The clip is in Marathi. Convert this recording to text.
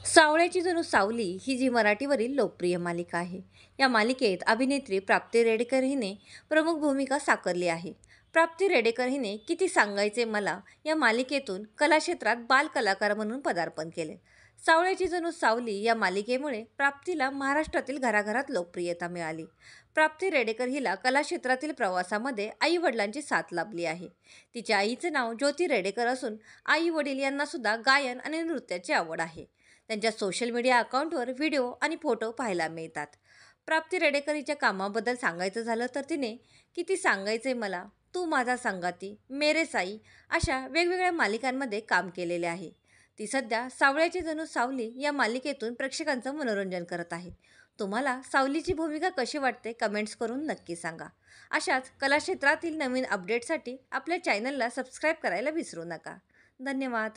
सावळ्याची जणू सावली ही जी मराठीवरील लोकप्रिय मालिका आहे. या मालिकेत अभिनेत्री प्राप्ती रेडेकर हिने प्रमुख भूमिका साकारली आहे. प्राप्ती रेडेकर हिने किती सांगायचे मला या मालिकेतून कलाक्षेत्रात बालकलाकार म्हणून पदार्पण केले. सावळ्याची जणू सावली या मालिकेमुळे प्राप्तीला महाराष्ट्रातील घराघरात लोकप्रियता मिळाली. प्राप्ती रेडेकर हिला कलाक्षेत्रातील प्रवासामध्ये आई वडिलांची साथ लाभली आहे. तिच्या आईचे नाव ज्योती रेडेकर असून आई वडील यांना सुद्धा गायन आणि नृत्याची आवड आहे. त्यांच्या सोशल मीडिया अकाउंटवर व्हिडिओ आणि फोटो पाहायला मिळतात. प्राप्ती रेडेकर हिच्या कामाबद्दल सांगायचं झालं तर तिने किती सांगायचे मला, तू माझा संगाती, मेरे साई अशा वेगवेगळ्या मालिकांमध्ये काम केलेले आहे. ती सध्या सावळ्याची जणू सावली या मालिकेतून प्रेक्षकांचं मनोरंजन करत आहे. तुम्हाला सावलीची भूमिका कशी वाटते कमेंट्स करून नक्की सांगा. अशाच कलाक्षेत्रातील नवीन अपडेटसाठी आपल्या चॅनलला सबस्क्राईब करायला विसरू नका. धन्यवाद.